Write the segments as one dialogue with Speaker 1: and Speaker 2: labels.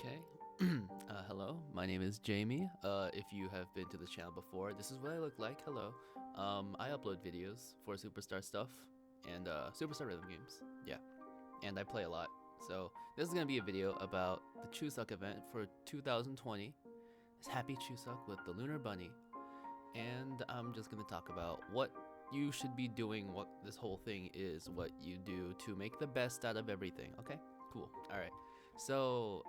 Speaker 1: Okay. Hello, my name is Jamie. If you have been to the channel before, this is what I look like. Hello. I upload videos for SuperStar stuff and SuperStar rhythm games. Yeah, and I play a lot. So this is gonna be a video about the Chuseok event for 2020. It's Happy Chuseok with the Lunar Bunny, and I'm just gonna talk about what you should be doing, what this whole thing is, what you do to make the best out of everything. Okay, cool. All right. So,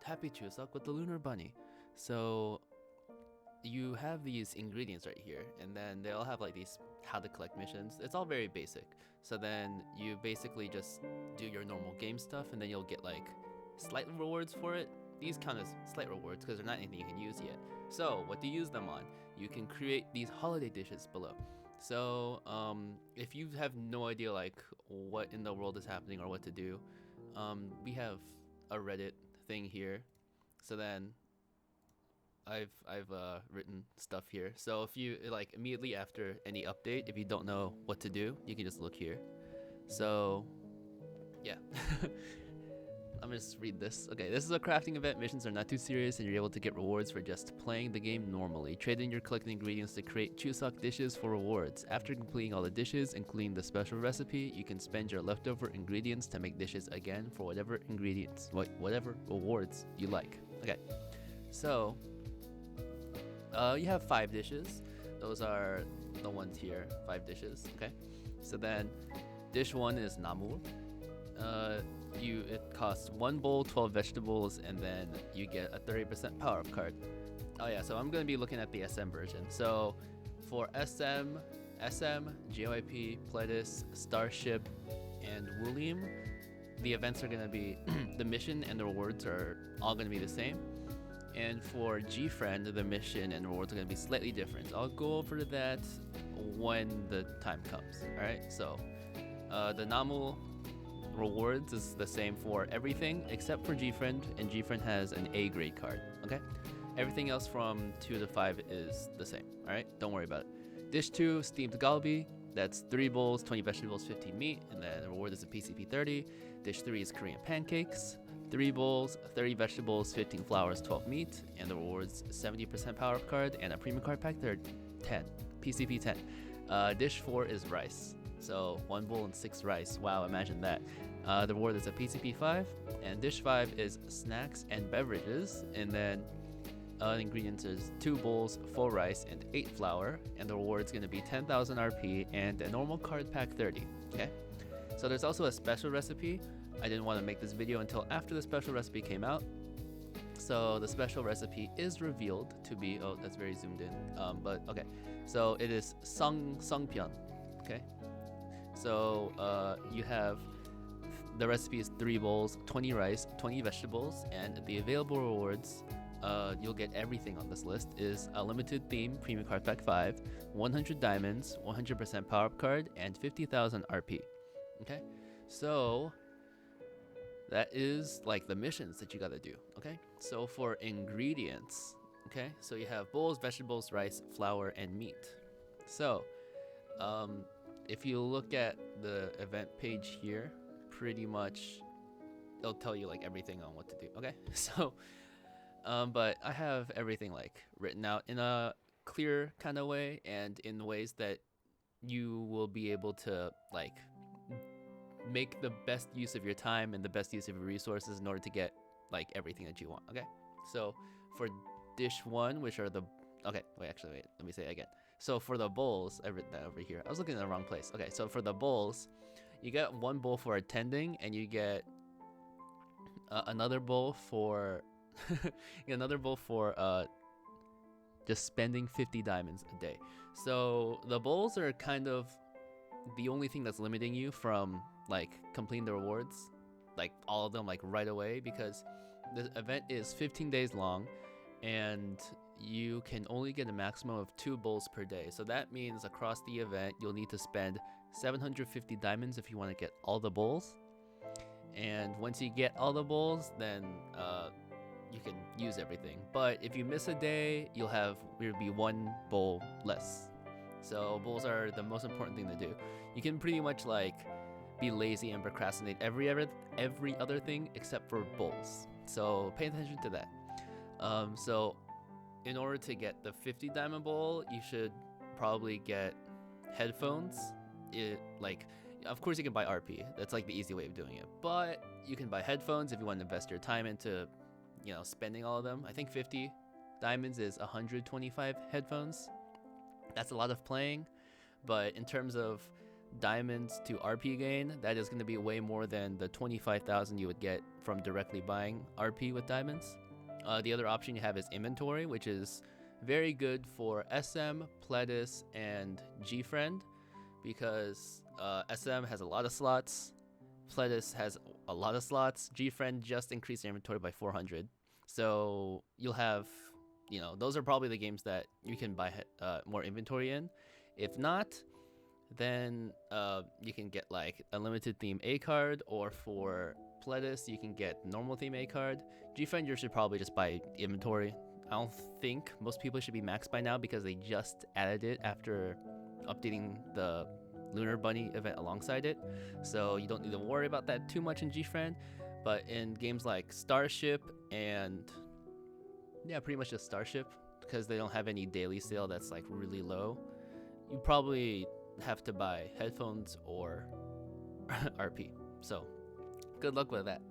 Speaker 1: Happy Chuseok with the Lunar Bunny. So, you have these ingredients right here, and then they all have like these how to collect missions. It's all very basic. So then you basically just do your normal game stuff, and then you'll get like slight rewards for it. These count as slight rewards because they're not anything you can use yet. So, what to use them on? You can create these holiday dishes below. So, if you have no idea like what in the world is happening or what to do, we have a Reddit thing here. So then I've written stuff here. So if you like immediately after any update, if you don't know what to do, you can just look here. So yeah. I'm gonna just read this. Okay, this is a crafting event. Missions are not too serious and you're able to get rewards for just playing the game normally. Trade in your collected ingredients to create Chuseok dishes for rewards. After completing all the dishes, including the special recipe, you can spend your leftover ingredients to make dishes again for whatever ingredients, whatever rewards you like. Okay, so you have 5 dishes. Those are the ones here, 5 dishes. Okay, so then dish 1 is namu. It costs 1 bowl, 12 vegetables, and then you get a 30% power-up card. Oh yeah, so I'm going to be looking at the SM version. So for SM, JYP, PLEDIS, STARSHIP, and WOOLLIM, the events are going to be, the mission and the rewards are all going to be the same. And for GFRIEND, the mission and rewards are going to be slightly different. I'll go over that when the time comes. Alright, so the Namu rewards is the same for everything except for GFRIEND, and GFRIEND has an A grade card. Okay, everything else from 2 to 5 is the same. All right, don't worry about it. Dish 2, steamed galbi. That's 3 bowls, 20 vegetables, 15 meat, and then the reward is a PCP 30. Dish 3 is Korean pancakes. 3 bowls, 30 vegetables, 15 flowers, 12 meat, and the rewards 70% power up card and a premium card pack 10, PCP 10. Dish 4 is rice. So 1 bowl and 6 rice. Wow, imagine that. The reward is a PCP 5, and dish 5 is snacks and beverages, and then ingredients is 2 bowls, 4 rice, and 8 flour, and the reward is going to be 10,000 RP and a normal card pack 30. Okay, so there's also a special recipe. I didn't want to make this video until after the special recipe came out. So the special recipe is revealed to be, oh, that's very zoomed in, but okay. So it is sungpyeon. Okay, so you have, the recipe is 3 bowls, 20 rice, 20 vegetables, and the available rewards, you'll get everything on this list, is a limited theme premium card pack 5, 100 diamonds, 100% power up card, and 50,000 RP. Okay, so that is like the missions that you gotta do. Okay, so for ingredients, okay, so you have bowls, vegetables, rice, flour, and meat. So if you look at the event page here, pretty much it'll tell you like everything on what to do. Okay, so but I have everything like written out in a clear kind of way and in ways that you will be able to like make the best use of your time and the best use of your resources in order to get like everything that you want. Okay, so for dish 1, which are the, okay, wait, let me say it again. So for the bowls, I written that over here. I was looking in the wrong place. Okay, so for the bowls, you get 1 bowl for attending, and you get another bowl for just spending 50 diamonds a day. So the bowls are kind of the only thing that's limiting you from like completing the rewards, like all of them like right away, because the event is 15 days long, and you can only get a maximum of 2 bowls per day. So that means across the event you'll need to spend 750 diamonds if you want to get all the bowls. And once you get all the bowls, then you can use everything. But if you miss a day, you'll be 1 bowl less. So bowls are the most important thing to do. You can pretty much like be lazy and procrastinate every other thing except for bowls. So pay attention to that. So in order to get the 50 diamond bowl, you should probably get headphones. Of course you can buy RP. That's like the easy way of doing it. But you can buy headphones if you want to invest your time into, spending all of them. I think 50 diamonds is 125 headphones. That's a lot of playing, but in terms of diamonds to RP gain, that is going to be way more than the 25,000 you would get from directly buying RP with diamonds. The other option you have is inventory, which is very good for SM, PLEDIS, and GFRIEND, because SM has a lot of slots, PLEDIS has a lot of slots, GFRIEND just increased their inventory by 400. So you'll have, those are probably the games that you can buy more inventory in. If not, then you can get like a limited theme A card, or for PLEDIS you can get normal theme A card. GFRIEND you should probably just buy inventory. I don't think most people should be maxed by now because they just added it after updating the Lunar Bunny event alongside it, so you don't need to worry about that too much in GFRIEND. But in games like STARSHIP and pretty much just STARSHIP, because they don't have any daily sale that's like really low, you probably have to buy headphones or RP. So good luck with that.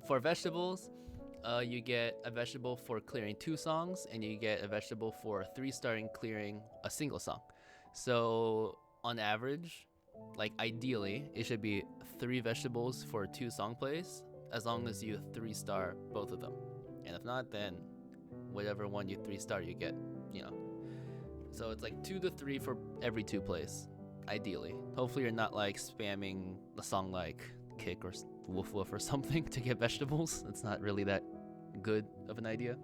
Speaker 1: For vegetables, you get a vegetable for clearing 2 songs, and you get a vegetable for 3-starring clearing a single song. So on average, like ideally, it should be 3 vegetables for 2 song plays, as long as you 3-star both of them. And if not, then whatever one you 3-star you get, So it's like 2 to 3 for every 2 plays, ideally. Hopefully you're not like spamming a song like Kick or Woof Woof or something to get vegetables. It's not really that good of an idea.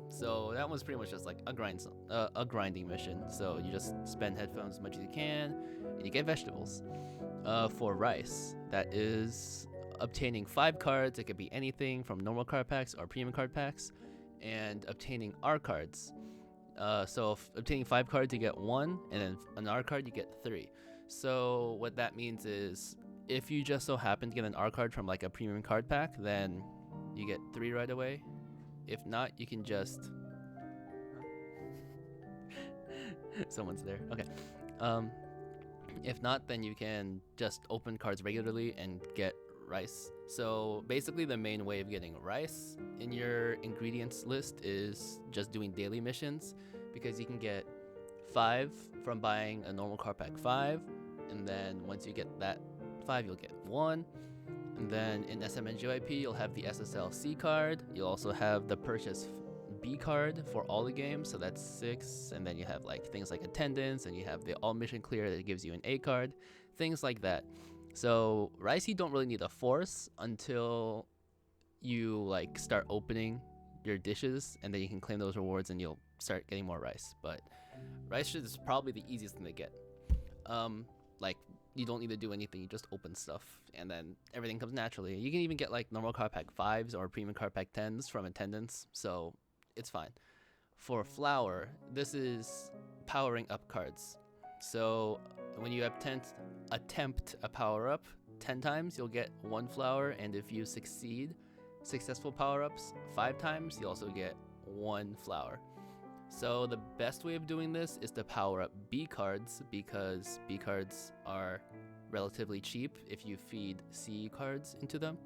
Speaker 1: So that was pretty much just like a grinding mission. So you just spend headphones as much as you can, and you get vegetables. For rice, that is obtaining 5 cards. It could be anything from normal card packs or premium card packs, and obtaining R cards. So if obtaining 5 cards, you get 1, and then an R card, you get 3. So what that means is, if you just so happen to get an R card from like a premium card pack, then you get 3 right away. If not, you can just someone's there. Okay. If not, then you can just open cards regularly and get rice. So basically the main way of getting rice in your ingredients list is just doing daily missions, because you can get 5 from buying a normal card pack 5, and then once you get that 5, you'll get 1. And then in SM and JYP, you'll have the SSL C card. You'll also have the purchase B card for all the games, so that's 6. And then you have like things like attendance, and you have the all mission clear that gives you an A card, things like that. So rice you don't really need to force until you like start opening your dishes, and then you can claim those rewards and you'll start getting more rice. But rice is probably the easiest thing to get. Like you don't need to do anything, you just open stuff and then everything comes naturally. You can even get like normal card pack 5s or premium card pack 10s from attendance, so it's fine. For flour, this is powering up cards. So when you attempt a power up 10 times, you'll get 1 flower, and if you succeed successful power ups 5 times, you also get 1 flower. So the best way of doing this is to power up B cards, because B cards are relatively cheap if you feed C cards into them.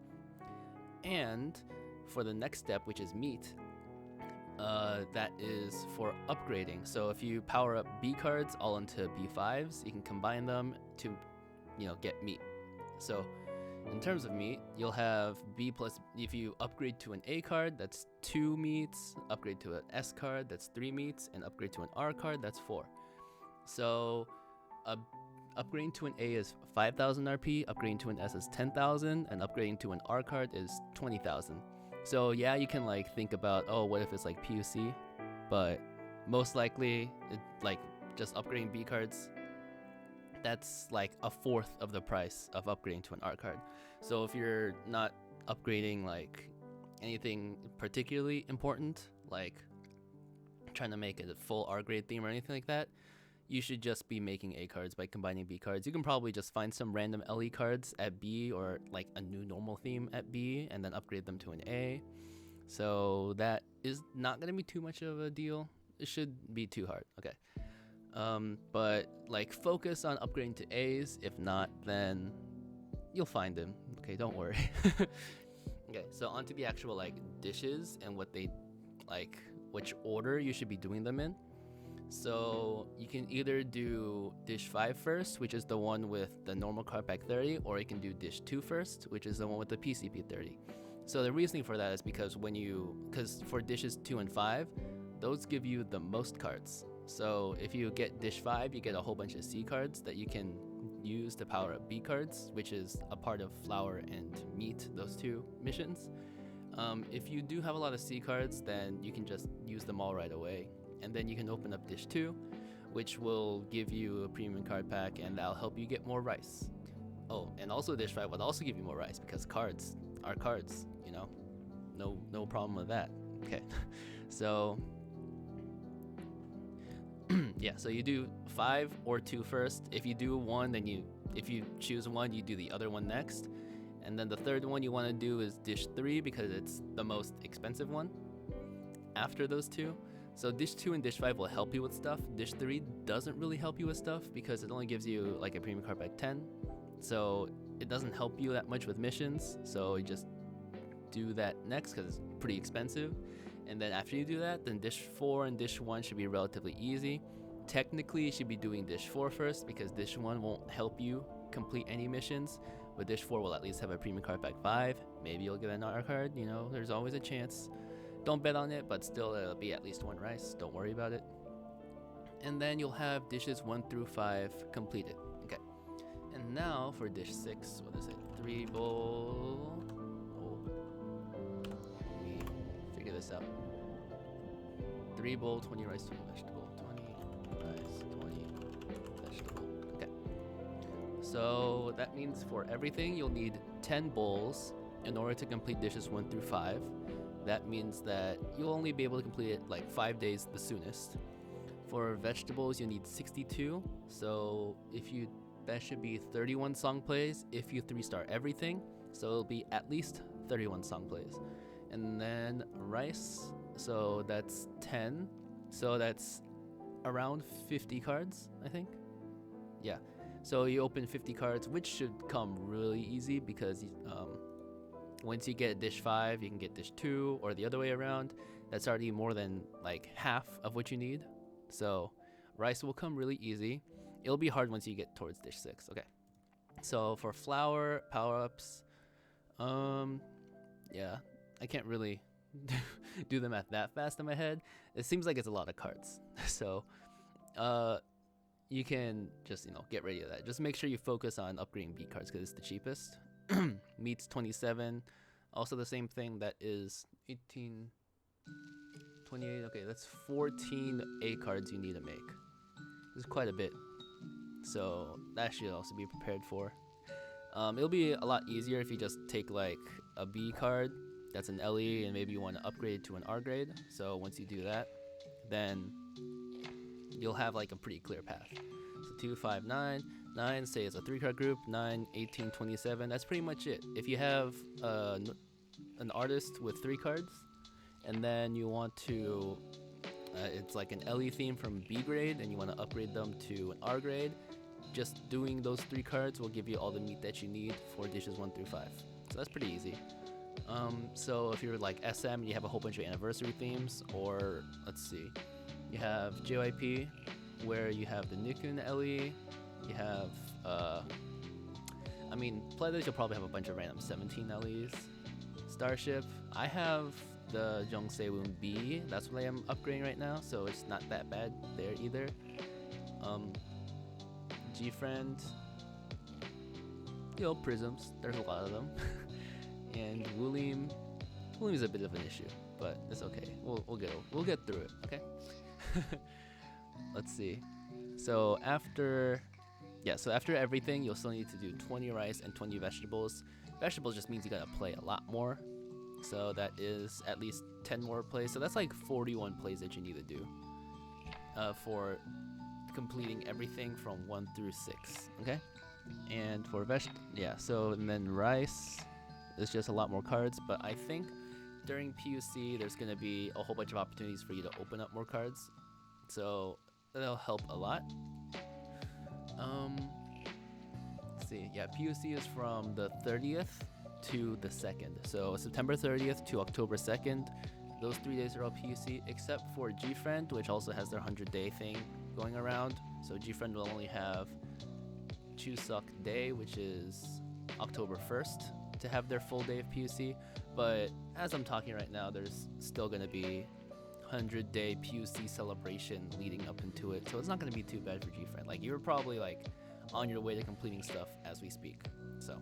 Speaker 1: And for the next step, which is meat, that is for upgrading. So if you power up B cards all into B5s, you can combine them to, get meat. So in terms of meat, you'll have B plus, if you upgrade to an A card, that's 2 meats, upgrade to an S card, that's 3 meats, and upgrade to an R card, that's 4. So upgrading to an A is 5,000 RP, upgrading to an S is 10,000, and upgrading to an R card is 20,000. So yeah, you can like think about, oh, what if it's like PUC? But most likely, just upgrading B cards, that's like 1/4 of the price of upgrading to an R card. So if you're not upgrading like anything particularly important, like trying to make it a full R grade theme or anything like that, you should just be making A cards by combining B cards. You can probably just find some random LE cards at B, or like a new normal theme at B, and then upgrade them to an A. So that is not going to be too much of a deal. It should be too hard. Okay. But like focus on upgrading to A's. If not, then you'll find them. Okay, don't worry. Okay, so onto the actual like dishes and what they like, which order you should be doing them in. So you can either do dish 5 first, which is the one with the normal card pack 30, or you can do dish 2 first, which is the one with the PCP 30. So the reasoning for that is because because for dishes 2 and 5, those give you the most cards. So if you get dish 5, you get a whole bunch of C cards that you can use to power up B cards, which is a part of flour and meat, those two missions. If you do have a lot of C cards, then you can just use them all right away. And then you can open up dish 2, which will give you a premium card pack, and that'll help you get more rice. Oh, and also dish 5 would also give you more rice, because cards are cards, you know? No problem with that. Okay. So yeah, so you do 5 or 2 first. If you do 1, then if you choose 1, you do the other one next. And then the third one you want to do is dish 3, because it's the most expensive one after those two. So dish 2 and dish 5 will help you with stuff. Dish 3 doesn't really help you with stuff because it only gives you like a premium card pack 10. So it doesn't help you that much with missions. So you just do that next because it's pretty expensive. And then after you do that, then dish 4 and dish 1 should be relatively easy. Technically, you should be doing dish 4 first, because dish 1 won't help you complete any missions. But dish 4 will at least have a premium card pack 5. Maybe you'll get an R card, you know, there's always a chance. Don't bet on it, but still it'll be at least 1 rice. Don't worry about it. And then you'll have dishes 1 through 5 completed. Okay. And now for dish 6, what is it? 3 bowl. Oh. Let me figure this out. 3 bowl, 20 rice, 20 vegetable. 20 rice, 20 vegetable. Okay. So that means for everything, you'll need 10 bowls in order to complete dishes 1 through 5. That means that you'll only be able to complete it like 5 days the soonest. For vegetables, you need 62. So that should be 31 song plays if you 3-star everything. So it'll be at least 31 song plays. And then rice, so that's 10. So that's around 50 cards, I think. Yeah. So you open 50 cards, which should come really easy because once you get dish 5, you can get dish 2, or the other way around. That's already more than like half of what you need. So rice will come really easy. It'll be hard once you get towards dish 6. Okay. So for flour, power-ups, yeah, I can't really do the math that fast in my head. It seems like it's a lot of cards. So you can just, get ready to that. Just make sure you focus on upgrading B cards because it's the cheapest. Meat's 27. Also the same thing, that is 18, 28. Okay, that's 14 A cards you need to make. This is quite a bit. So that should also be prepared for. It'll be a lot easier if you just take like a B card that's an LE and maybe you want to upgrade it to an R grade. So once you do that, then you'll have like a pretty clear path. So 2, 5, 9. 9, say it's a 3-card group. 9, 18, 27. That's pretty much it. If you have an artist with 3 cards, and then you want to, it's like an LE theme from B grade, and you want to upgrade them to an R grade, just doing those 3 cards will give you all the meat that you need for dishes 1 through 5. So that's pretty easy. So if you're like SM and you have a whole bunch of anniversary themes, or let's see, you have JYP, where you have the Nikun LE. You have, PLEDIS, you'll probably have a bunch of random 17 LEs. STARSHIP, I have the Jongsaewoon B, that's what I am upgrading right now, so it's not that bad there either. GFRIEND, prisms, there's a lot of them. And WOOLLIM is a bit of an issue, but it's okay. We'll get through it, okay? Let's see. So after everything, you'll still need to do 20 rice and 20 vegetables. Vegetables just means you gotta play a lot more. So that is at least 10 more plays. So that's like 41 plays that you need to do for completing everything from 1 through 6. Okay, and for yeah. So and then rice is just a lot more cards, but I think during PUC there's gonna be a whole bunch of opportunities for you to open up more cards, so that'll help a lot. Let's see. Yeah, PUC is from the 30th to the 2nd. So September 30th to October 2nd. Those 3 days are all PUC, except for GFRIEND, which also has their 100-day thing going around. So GFRIEND will only have Chuseok Day, which is October 1st, to have their full day of PUC. But as I'm talking right now, there's still going to be 100-day PUC celebration leading up into it. So it's not going to be too bad for GFRIEND. Like, you're probably like on your way to completing stuff as we speak. So,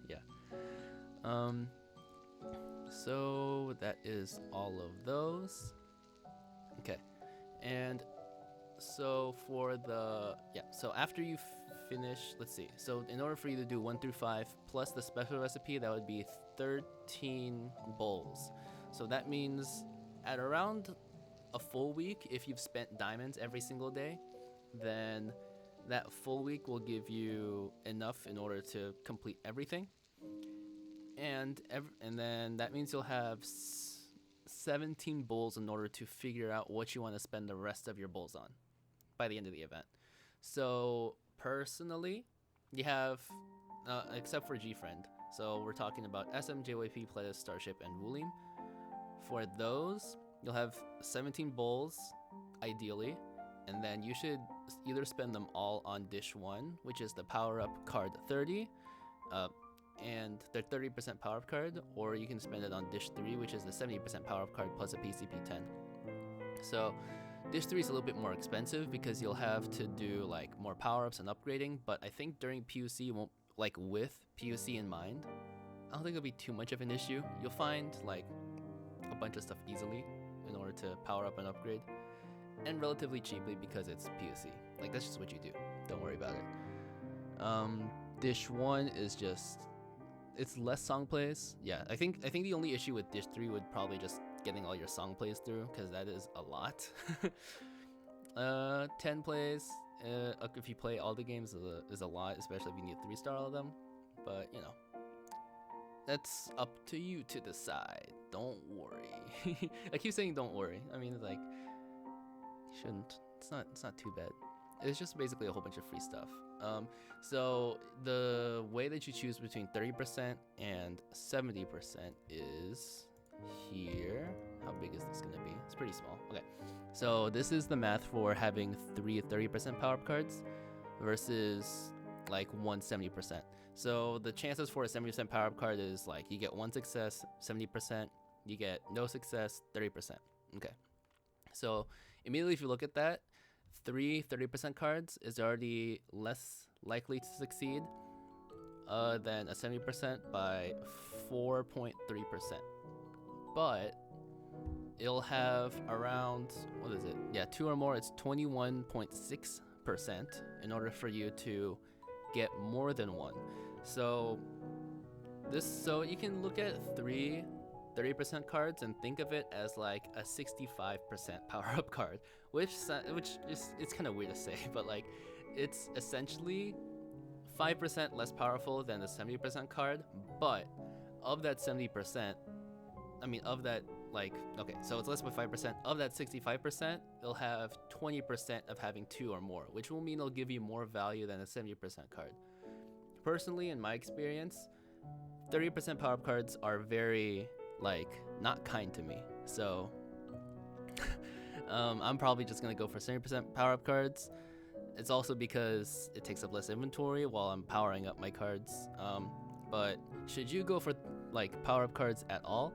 Speaker 1: yeah. So that is all of those. Okay. And so for the, yeah, so after you finish, let's see. So in order for you to do 1 through 5 plus the special recipe, that would be 13 bowls. So that means at around a full week, if you've spent diamonds every single day, then that full week will give you enough in order to complete everything. And then that means you'll have 17 bowls in order to figure out what you want to spend the rest of your bowls on by the end of the event. So personally, you have, except for GFRIEND, so we're talking about SM, JYP, PLEDIS, STARSHIP, and WOOLLIM. For those, you'll have 17 bowls, ideally, and then you should either spend them all on Dish 1, which is the power-up card 30, and their 30% power-up card, or you can spend it on Dish 3, which is the 70% power-up card plus a PCP 10. So Dish 3 is a little bit more expensive because you'll have to do like more power-ups and upgrading, but I think during PUC, you won't, like with PUC in mind, I don't think it'll be too much of an issue. You'll find like a bunch of stuff easily in order to power up and upgrade, and relatively cheaply because it's PUC. Like, that's just what you do. Don't worry about it. Dish 1 is just, it's less song plays. Yeah, I think the only issue with Dish 3 would probably just getting all your song plays through, because that is a lot. 10 plays, if you play all the games, is a lot, especially if you need 3-star all of them. But, you know, that's up to you to decide. Don't worry. I keep saying don't worry. I mean, like, you shouldn't. It's not too bad. It's just basically a whole bunch of free stuff. So the way that you choose between 30% and 70% is here. How big is this gonna be? It's pretty small. Okay. So this is the math for having 3 30% power-up cards versus like 1 70%. So the chances for a 70% power-up card is like you get 1 success, 70%, you get no success, 30%. Okay. So immediately if you look at that, 3 30% cards is already less likely to succeed than a 70% by 4.3%. But it'll have around, what is it? Yeah, 2 or more, it's 21.6% in order for you to get more than 1. So you can look at 3 30% cards and think of it as like a 65% power-up card, which is, it's kind of weird to say, but like it's essentially 5% less powerful than the 70% card. But of that 70%, I mean of that, like, okay, so it's less by 5%. Of that 65%, it'll have 20% of having 2 or more, which will mean it'll give you more value than a 70% card. Personally, in my experience, 30% power-up cards are very, like, not kind to me. So I'm probably just gonna go for 70% power-up cards. It's also because it takes up less inventory while I'm powering up my cards. But should you go for like power-up cards at all?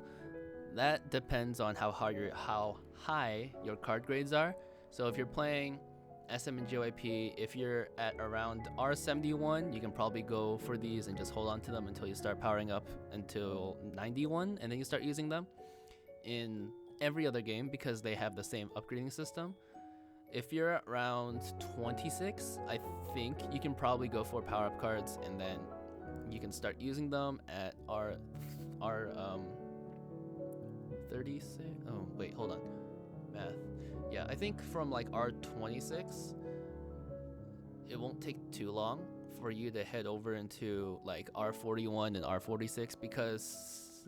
Speaker 1: That depends on how high your card grades are. So if you're playing SM and JYP, if you're at around R71, you can probably go for these and just hold on to them until you start powering up until 91, and then you start using them in every other game because they have the same upgrading system. If you're at around 26, I think you can probably go for power-up cards, and then you can start using them at R 36. Oh wait, hold on, math. Yeah, I think from like R26 it won't take too long for you to head over into like R41 and R46 because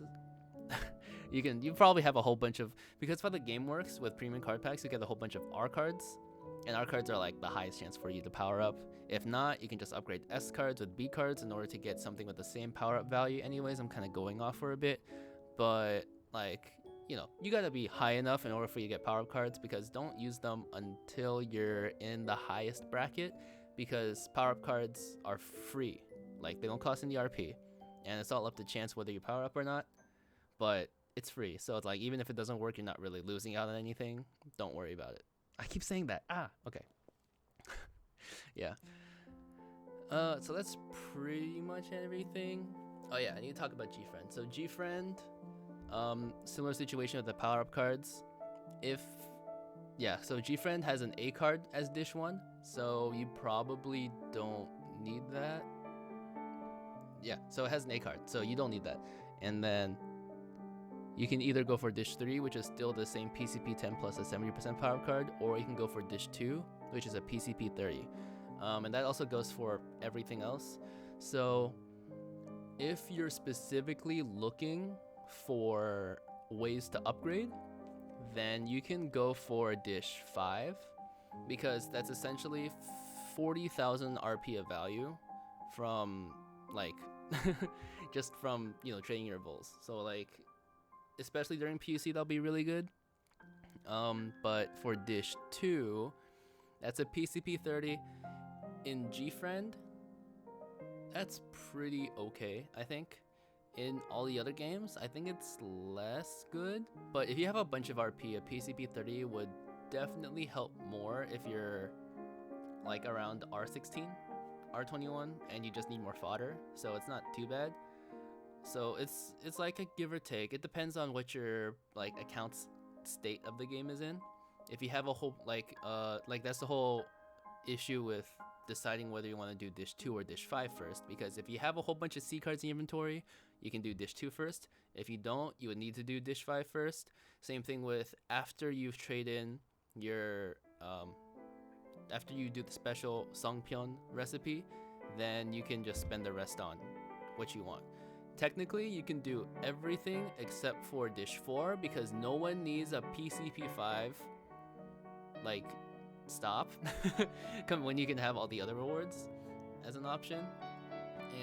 Speaker 1: you probably have a whole bunch of, because how the game works with premium card packs, you get a whole bunch of R cards, and R cards are like the highest chance for you to power up. If not, you can just upgrade S cards with B cards in order to get something with the same power up value. Anyways, I'm kind of going off for a bit, but like, you know, you gotta be high enough in order for you to get power up cards, because don't use them until you're in the highest bracket, because power up cards are free. Like, they don't cost any RP, and it's all up to chance whether you power up or not, but it's free. So it's like, even if it doesn't work, you're not really losing out on anything. Don't worry about it. I keep saying that. Okay. Yeah. So that's pretty much everything. Oh yeah, I need to talk about GFRIEND. So GFRIEND, similar situation with the power up cards. So GFRIEND has an A card as dish 1, so you probably don't need that. Yeah, so it has an A card, so you don't need that. And then you can either go for dish 3, which is still the same PCP 10 plus a 70% power card, or you can go for dish 2, which is a PCP 30. And that also goes for everything else. So if you're specifically looking for ways to upgrade, then you can go for dish 5, because that's essentially 40,000 RP of value from like just from, you know, trading your bulls. So like, especially during PUC, that'll be really good. But for dish 2, that's a PCP 30 in GFRIEND. That's pretty okay, I think. In all the other games, I think it's less good. But if you have a bunch of RP, a PCP 30 would definitely help more if you're like around R16, R21, and you just need more fodder. So it's not too bad. So it's like a give or take. It depends on what your like account's state of the game is in. If you have a whole like that's the whole issue with deciding whether you want to do dish 2 or dish 5 first, because if you have a whole bunch of C cards in your inventory, you can do dish 2 first. If you don't, you would need to do dish 5 first. Same thing with after you've traded in your after you do the special Songpyeon recipe, then you can just spend the rest on what you want. Technically, you can do everything except for dish 4, because no one needs a PCP 5 like stop when you can have all the other rewards as an option.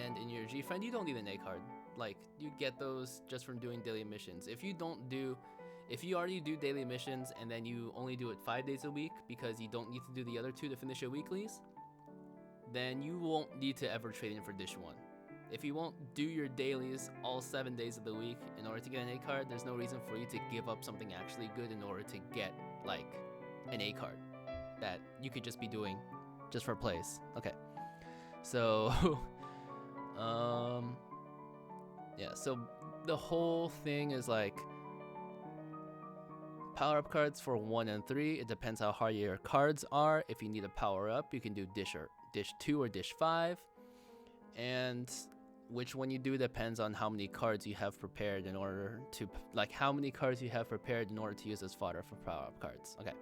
Speaker 1: And in your GFRIEND, you don't need an A card. Like, you get those just from doing daily missions. If you already do daily missions and then you only do it 5 days a week because you don't need to do the other 2 to finish your weeklies, then you won't need to ever trade in for dish 1. If you won't do your dailies all 7 days of the week in order to get an A card, there's no reason for you to give up something actually good in order to get like an A card that you could just be doing just for plays. Okay, so yeah, so the whole thing is like power up cards for 1 and 3. It depends how hard your cards are. If you need a power up, you can do dish 2 or dish 5, and which one you do depends on how many cards you have prepared in order to use as fodder for power up cards. Okay,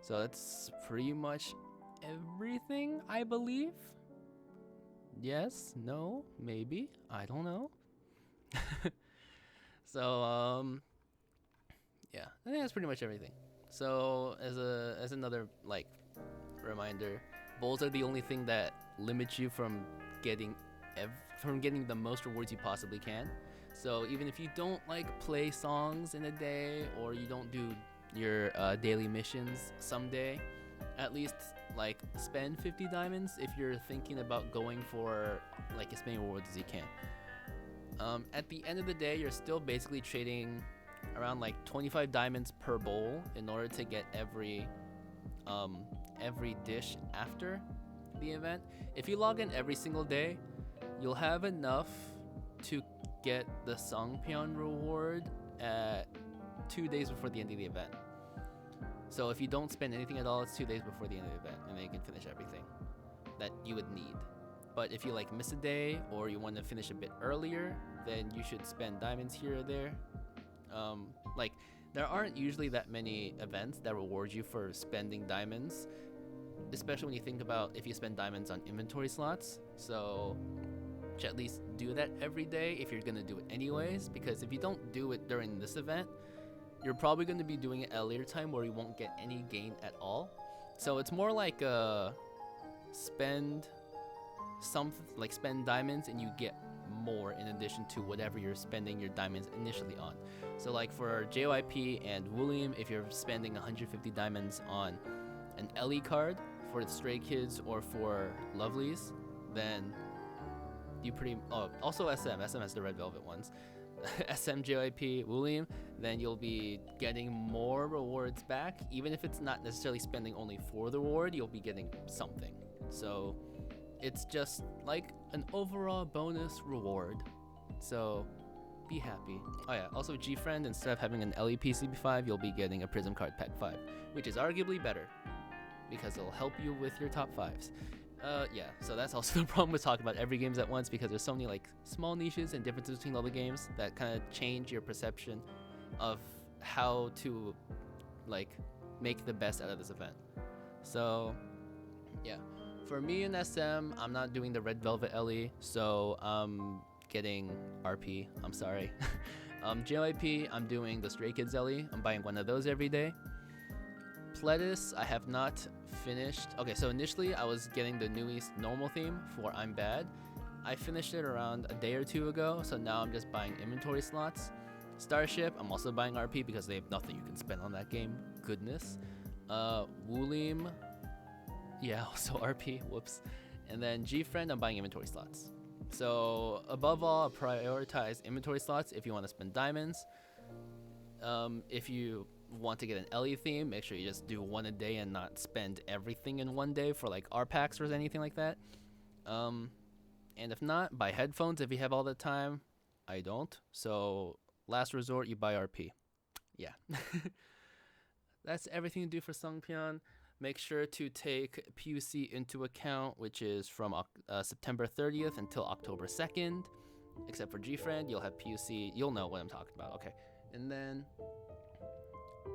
Speaker 1: so that's pretty much everything, I believe. Yes, no, maybe, I don't know. So yeah, I think that's pretty much everything. So as another like reminder, bowls are the only thing that limits you from getting the most rewards you possibly can. So even if you don't like play songs in a day, or you don't do your daily missions someday, at least like spend 50 diamonds if you're thinking about going for like as many rewards as you can. At the end of the day, you're still basically trading around like 25 diamonds per bowl in order to get every dish after the event. If you log in every single day, you'll have enough to get the Songpyeon reward at 2 days before the end of the event. So if you don't spend anything at all, it's 2 days before the end of the event, and then you can finish everything that you would need. But if you like miss a day, or you want to finish a bit earlier, then you should spend diamonds here or there. Like, there aren't usually that many events that reward you for spending diamonds especially when you think about if you spend diamonds on inventory slots. So at least do that every day if you're gonna do it anyways, because if you don't do it during this event, you're probably gonna be doing it at a later time where you won't get any gain at all. So it's more like spend diamonds and you get more in addition to whatever you're spending your diamonds initially on. So like for JYP and WOOLLIM, if you're spending 150 diamonds on an LE card for the Stray Kids or for Lovelies, then you also SM has the red velvet ones. SM, JYP, WOOLLIM, then you'll be getting more rewards back. Even if it's not necessarily spending only for the reward, you'll be getting something. So it's just like an overall bonus reward. So be happy. Oh yeah, also GFRIEND, instead of having an LEPCB5, you'll be getting a Prism Card Pack 5, which is arguably better because it'll help you with your top 5s. Yeah, so that's also the problem with talking about every games at once, because there's so many like small niches and differences between all the games that kind of change your perception of how to like make the best out of this event. So yeah, for me in SM, I'm not doing the Red Velvet LE, so I'm getting RP. I'm sorry. JYP, I'm doing the Stray Kids LE. I'm buying one of those every day. PLEDIS, I have not finished. Okay, so initially I was getting the New East normal theme for I'm Bad. I finished it around a day or two ago, so now I'm just buying inventory slots. Starship, I'm also buying RP because they have nothing you can spend on that game. Goodness. WOOLLIM, yeah, also RP, whoops. And then GFRIEND, I'm buying inventory slots. So above all, prioritize inventory slots if you want to spend diamonds. If you want to get an LE theme, make sure you just do one a day and not spend everything in one day for like R packs or anything like that. And if not, buy headphones if you have all the time. I don't. So last resort, you buy RP. Yeah. That's everything to do for SMTOWN. Make sure to take PUC into account, which is from September 30th until October 2nd. Except for GFRIEND, you'll have PUC. You'll know what I'm talking about. Okay. And then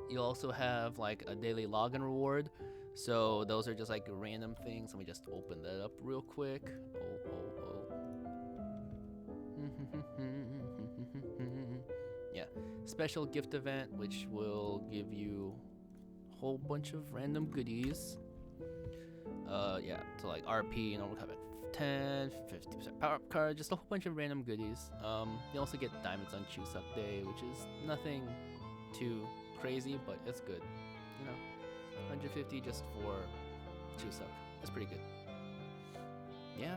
Speaker 1: you'll also have like a daily login reward. So those are just like random things. Let me just open that up real quick. Yeah. Special gift event, which will give you whole bunch of random goodies. Yeah, so like RP, normal cover 10, 50% power up card, just a whole bunch of random goodies. You also get diamonds on Chuseok Day, which is nothing too crazy, but it's good. You know, 150 just for Chuseok. That's pretty good. Yeah.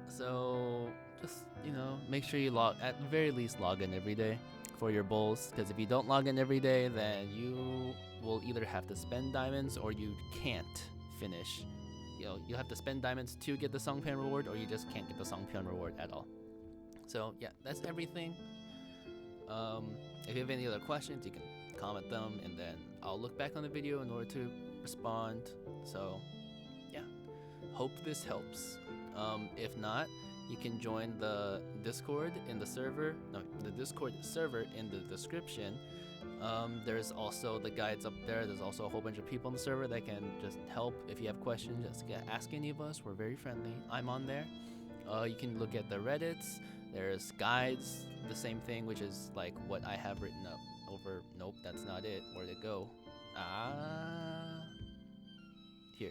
Speaker 1: So just, you know, make sure you at the very least log in every day for your bowls, because if you don't log in every day, then you will either have to spend diamonds or you can't finish. You know, you have to spend diamonds to get the SMTOWN reward, or you just can't get the SMTOWN reward at all. So yeah, that's everything. If you have any other questions, you can comment them, and then I'll look back on the video in order to respond. So yeah, hope this helps. If not, you can join the Discord in the server. No, the Discord server in the description. There's also the guides up there. There's also a whole bunch of people in the server that can just help. If you have questions, just ask any of us. We're very friendly. I'm on there. You can look at the Reddits. There's guides, the same thing, which is like what I have written up over. Nope, that's not it. Where'd it go? Here.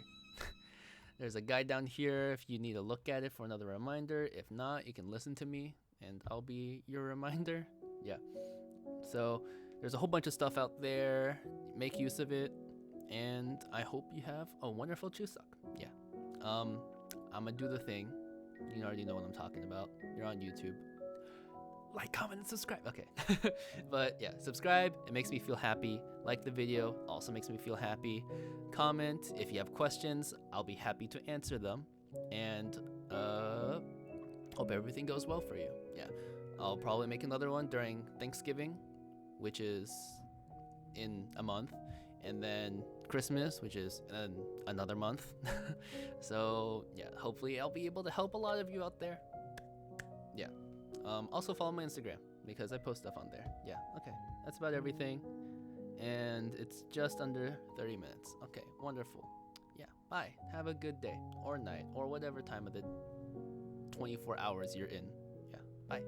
Speaker 1: There's a guide down here if you need to look at it for another reminder. If not, you can listen to me and I'll be your reminder. Yeah. So there's a whole bunch of stuff out there. Make use of it. And I hope you have a wonderful Chuseok. Yeah. I'm gonna do the thing. You already know what I'm talking about. You're on YouTube. Like, comment, and subscribe. Okay. But yeah, subscribe. It makes me feel happy. Like the video. Also makes me feel happy. Comment. If you have questions, I'll be happy to answer them. And hope everything goes well for you. Yeah. I'll probably make another one during Thanksgiving, which is in a month. And then Christmas, which is in another month. So yeah, hopefully I'll be able to help a lot of you out there. Yeah. Also follow my Instagram because I post stuff on there. Yeah, okay. That's about everything. and it's just under 30 minutes. Okay, wonderful. Yeah, bye. Have a good day or night or whatever time of the 24 hours you're in. Yeah, bye.